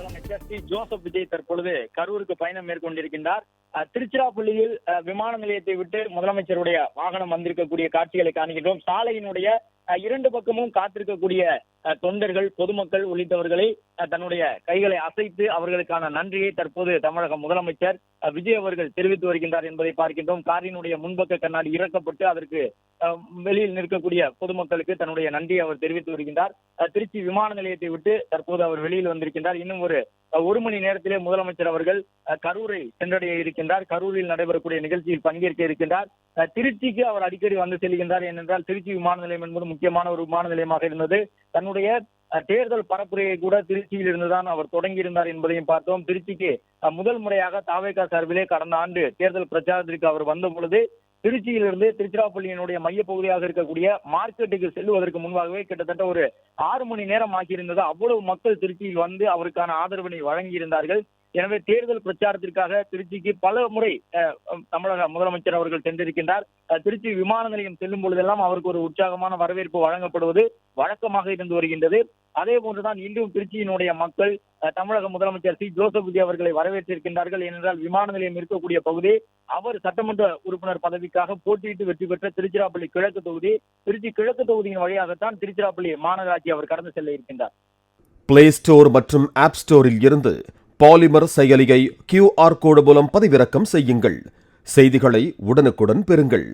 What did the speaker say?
முதலமைச்சர் C Joseph Vijay தற்பொழுது கரூருக்கு பயணம் மேற்கொண்டிருக்கின்றார். திருச்சிராப்பள்ளியில் விமான நிலையத்தை விட்டு முதலமைச்சருடைய வாகனம் வந்திருக்கக்கூடிய காட்சிகளை காண்கின்றோம். சாலையினுடைய இரண்டு பக்கமும் காத்திருக்கக்கூடிய தொண்டர்கள், பொதுமக்கள் உள்ளிட்டவர்களை தன்னுடைய கைகளை அசைத்து அவர்களுக்கான நன்றியை தற்போது தமிழக முதலமைச்சர் விஜய் அவர்கள் தெரிவித்து வருகின்றார் என்பதை பார்க்கின்றோம். காரினுடைய முன்பக்க கண்ணாடி இறக்கப்பட்டு அதற்கு வெளியில் நிற்கக்கூடிய பொதுமக்களுக்கு தன்னுடைய நன்றியை அவர் தெரிவித்து வருகின்றார். திருச்சி விமான நிலையத்தை விட்டு தற்போது அவர் வெளியில் வந்திருக்கின்றார். இன்னும் ஒரு மணி நேரத்திலே முதலமைச்சர் அவர்கள் கரூரை சென்றடைய இருக்கின்றார். கரூரில் நடைபெறக்கூடிய நிகழ்ச்சியில் பங்கேற்க இருக்கின்றார். திருச்சிக்கு அவர் அடிக்கடி வந்து செல்கின்றார். ஏனென்றால் திருச்சி விமான நிலையம் என்பது முக்கியமான ஒரு விமான நிலையமாக இருந்தது. தன்னுடைய தேர்தல் பரப்புரையை கூட திருச்சியில் இருந்துதான் அவர் தொடங்கியிருந்தார் என்பதையும் பார்த்தோம். திருச்சிக்கு முதல் முறையாக தாவேகா சார்பிலே கடந்த ஆண்டு தேர்தல் பிரச்சாரத்திற்கு அவர் வந்த பொழுது திருச்சியிலிருந்து திருச்சிராப்பள்ளியினுடைய மையப்பகுதியாக இருக்கக்கூடிய மார்க்கெட்டுக்கு செல்வதற்கு முன்பாகவே கிட்டத்தட்ட ஒரு 6 மணி நேரம் ஆகியிருந்தது. அவ்வளவு மக்கள் திருச்சியில் வந்து அவருக்கான ஆதரவினை வழங்கியிருந்தார்கள். எனவே தேர்தல் பிரச்சாரத்திற்காக திருச்சிக்கு பல முறை தமிழக முதலமைச்சர் அவர்கள் சென்றிருக்கின்றார். திருச்சி விமான நிலையம் செல்லும் பொழுதெல்லாம் அவருக்கு ஒரு உற்சாகமான வரவேற்பு வழங்கப்படுவது வழக்கமாக இருந்து வருகின்றது. அதே போன்றுதான் இன்றும் திருச்சியினுடைய மக்கள் தமிழக முதலமைச்சர் சி ஜோசப் விஜய் அவர்களை வரவேற்றிருக்கின்றார்கள். ஏனென்றால் விமான நிலையம் இருக்கக்கூடிய பகுதி அவர் சட்டமன்ற உறுப்பினர் பதவிக்காக போட்டியிட்டு வெற்றி பெற்ற திருச்சிராப்பள்ளி கிழக்கு தொகுதி. திருச்சி கிழக்கு தொகுதியின் வழியாகத்தான் திருச்சிராப்பள்ளி மாநகராட்சி அவர் கடந்து செல்ல இருக்கின்றார். பிளே ஸ்டோர் மற்றும் ஆப் ஸ்டோரில் இருந்து பாலிமர் செயலியை QR கோடு மூலம் பதிவிறக்கம் செய்யுங்கள். செய்திகளை உடனுக்குடன் பெறுங்கள்.